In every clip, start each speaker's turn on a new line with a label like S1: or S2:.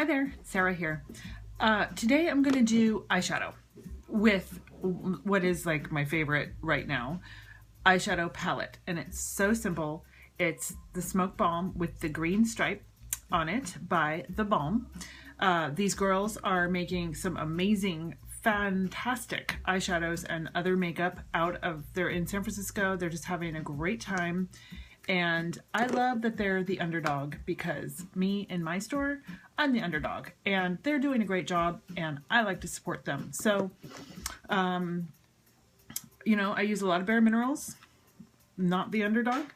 S1: Hi there, Sarah here. Today I'm going to do eyeshadow with what is like my favorite right now, eyeshadow palette. And it's so simple. It's the Smoke Balm with the green stripe on it by The Balm. These girls are making some amazing, fantastic eyeshadows and other makeup they're in San Francisco. They're just having a great time. And I love that they're the underdog because me in my store, I'm the underdog and they're doing a great job and I like to support them. So, you know, I use a lot of Bare Minerals, not the underdog,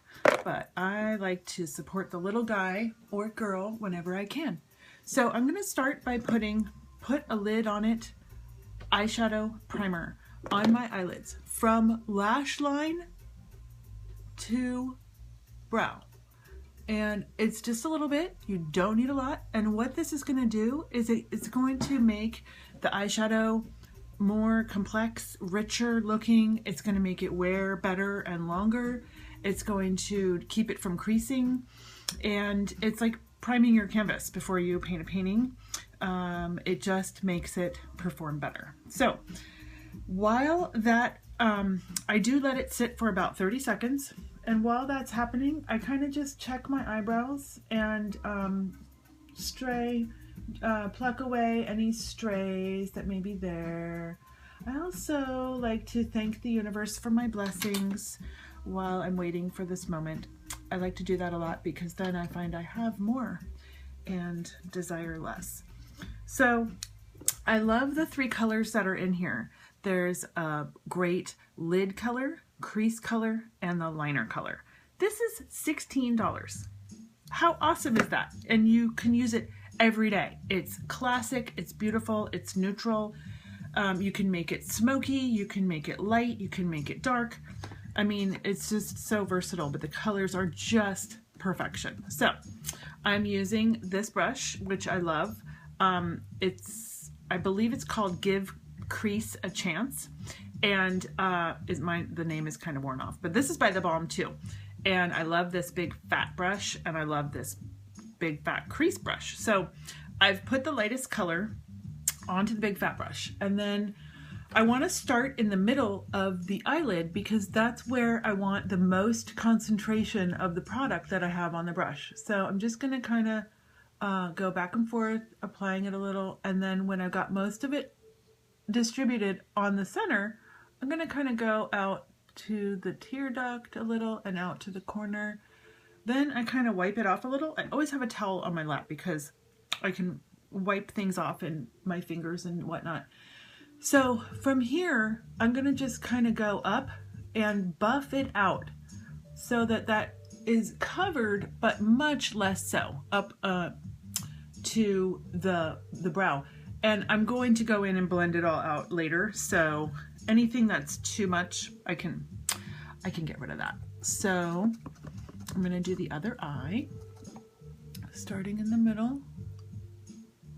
S1: but I like to support the little guy or girl whenever I can. So I'm going to start by put a lid on it, eyeshadow primer on my eyelids from lash line to brow, and it's just a little bit. You don't need a lot. And what this is going to do is it's going to make the eyeshadow more complex, richer looking. It's going to make it wear better and longer. It's going to keep it from creasing, and it's like priming your canvas before you paint a painting. It just makes it perform better. So while that I do let it sit for about 30 seconds. And while that's happening, I kind of just check my eyebrows and pluck away any strays that may be there. I also like to thank the universe for my blessings while I'm waiting for this moment. I like to do that a lot because then I find I have more and desire less. So I love the three colors that are in here. There's a great lid color, crease color, and the liner color. This is $16. How awesome is that? And you can use it every day. It's classic, it's beautiful, it's neutral. You can make it smoky, you can make it light, you can make it dark. I mean, it's just so versatile, but the colors are just perfection. So I'm using this brush, which I love. I believe it's called Give Crease a Chance, and the name is kind of worn off, but this is by The Balm too. And I love this big fat brush, and I love this big fat crease brush. So I've put the lightest color onto the big fat brush, and then I want to start in the middle of the eyelid because that's where I want the most concentration of the product that I have on the brush. So I'm just going to kind of go back and forth, applying it a little, and then when I've got most of it distributed on the center, I'm going to kind of go out to the tear duct a little and out to the corner. Then I kind of wipe it off a little. I always have a towel on my lap because I can wipe things off in my fingers and whatnot. So from here, I'm going to just kind of go up and buff it out so that that is covered, but much less so, up to the brow. And I'm going to go in and blend it all out later. So anything that's too much, I can get rid of that. So I'm going to do the other eye, starting in the middle,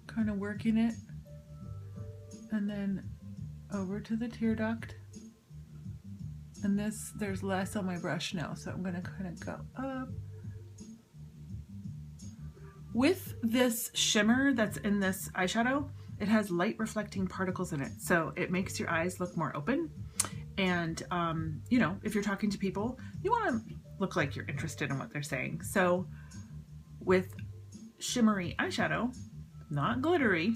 S1: kind of working it, and then over to the tear duct. And there's less on my brush now, so I'm going to kind of go up. With this shimmer that's in this eyeshadow, it has light reflecting particles in it, so it makes your eyes look more open. And you know, if you're talking to people, you want to look like you're interested in what they're saying. So with shimmery eyeshadow, not glittery,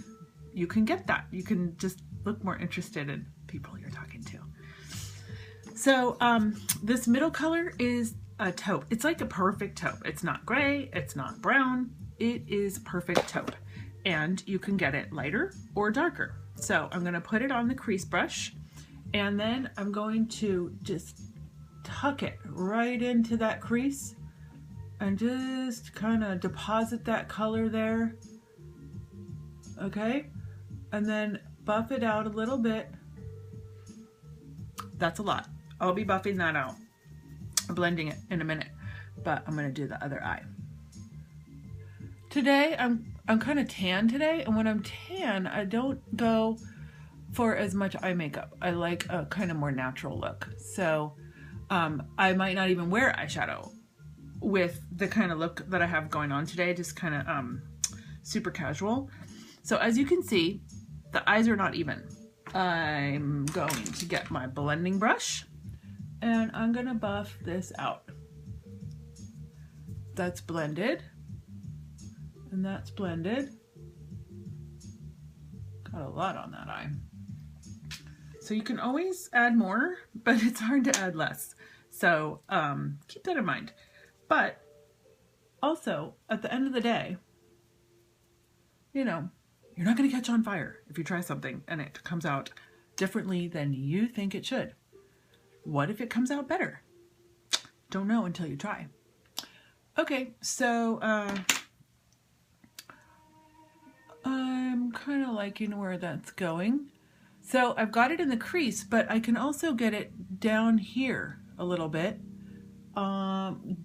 S1: you can get that. You can just look more interested in people you're talking to. So this middle color is a taupe. It's like a perfect taupe. It's not gray, it's not brown, it is perfect taupe. And you can get it lighter or darker. So I'm going to put it on the crease brush, and then I'm going to just tuck it right into that crease and just kind of deposit that color there. Okay, and then buff it out a little bit. That's a lot. I'll be buffing that out, blending it in a minute, but I'm going to do the other eye. Today I'm kind of tan today, and when I'm tan, I don't go for as much eye makeup. I like a kind of more natural look. So I might not even wear eyeshadow with the kind of look that I have going on today. Just kind of super casual. So as you can see, the eyes are not even. I'm going to get my blending brush and I'm gonna buff this out. That's blended and that's blended. Got a lot on that eye. So you can always add more, but it's hard to add less. So keep that in mind. But also, at the end of the day, you know, you're not going to catch on fire if you try something and it comes out differently than you think it should. What if it comes out better? Don't know until you try. Okay, so I'm kind of liking where that's going. So I've got it in the crease, but I can also get it down here a little bit,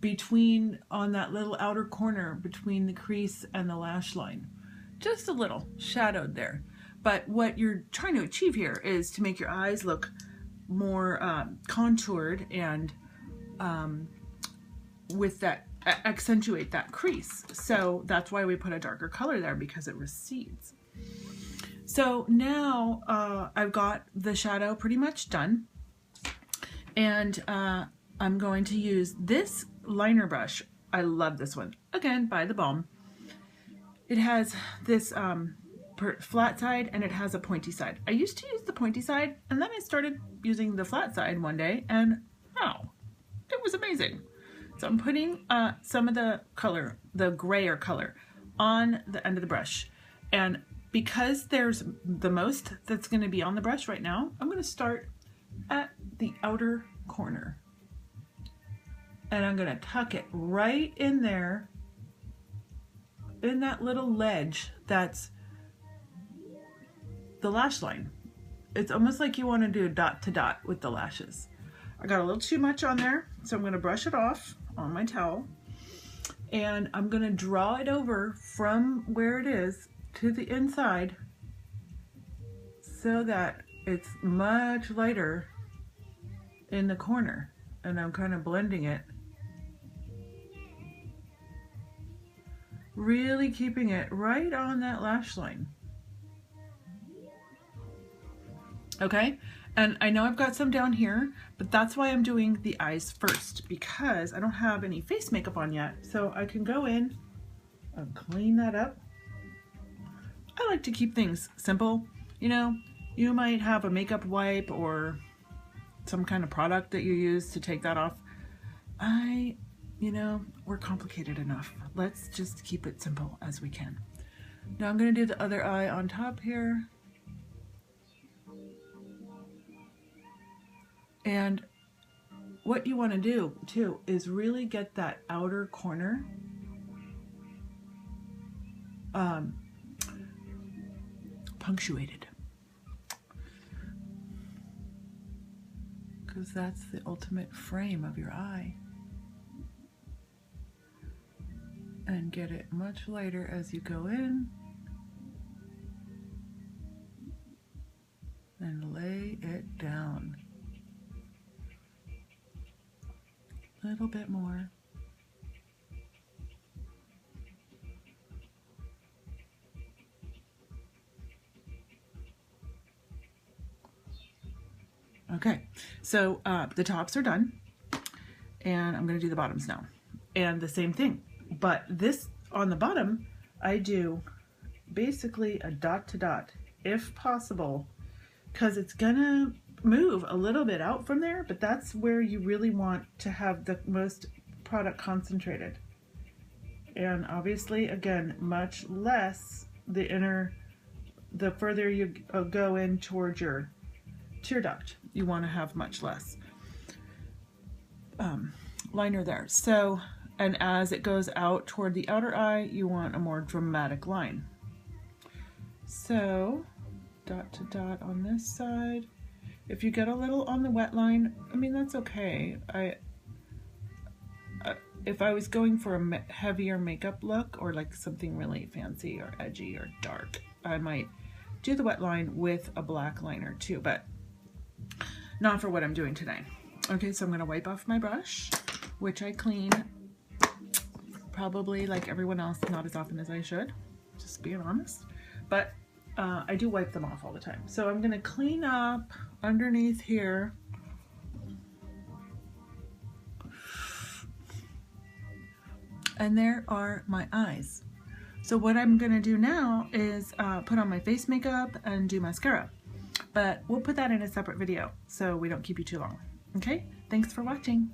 S1: between, on that little outer corner between the crease and the lash line. Just a little shadowed there. But what you're trying to achieve here is to make your eyes look more contoured and with that, accentuate that crease. So that's why we put a darker color there, because it recedes. So now I've got the shadow pretty much done, and I'm going to use this liner brush. I love this one, again by the Balm. It has this flat side and it has a pointy side. I used to use the pointy side and then I started using the flat side one day and wow, it was amazing. So I'm putting some of the color, the grayer color, on the end of the brush, and because there's the most that's going to be on the brush right now, I'm going to start at the outer corner. And I'm going to tuck it right in there, in that little ledge that's the lash line. It's almost like you want to do dot to dot with the lashes. I got a little too much on there, so I'm going to brush it off on my towel. And I'm going to draw it over from where it is to the inside so that it's much lighter in the corner, and I'm kind of blending it, really keeping it right on that lash line. Okay, and I know I've got some down here, but that's why I'm doing the eyes first, because I don't have any face makeup on yet, so I can go in and clean that up. I like to keep things simple. You know, you might have a makeup wipe or some kind of product that you use to take that off. You know, we're complicated enough. Let's just keep it simple as we can. Now I'm going to do the other eye on top here. And what you want to do too is really get that outer corner punctuated, because that's the ultimate frame of your eye. And get it much lighter as you go in and lay it down. A little bit more. Okay, so the tops are done, and I'm going to do the bottoms now. And the same thing, but this on the bottom, I do basically a dot to dot, if possible, because it's gonna move a little bit out from there, but that's where you really want to have the most product concentrated. And obviously, again, much less the inner, the further you go in towards your tear duct, you want to have much less liner there. So, and as it goes out toward the outer eye, you want a more dramatic line. So, dot to dot on this side. If you get a little on the wet line, I mean, that's okay. If I was going for a heavier makeup look or like something really fancy or edgy or dark, I might do the wet line with a black liner too, but not for what I'm doing today. Okay, so I'm gonna wipe off my brush, which I clean probably like everyone else, not as often as I should. just being honest. But I do wipe them off all the time. So I'm gonna clean up underneath here. And there are my eyes. So what I'm gonna do now is put on my face makeup and do mascara. But we'll put that in a separate video so we don't keep you too long. Okay, thanks for watching.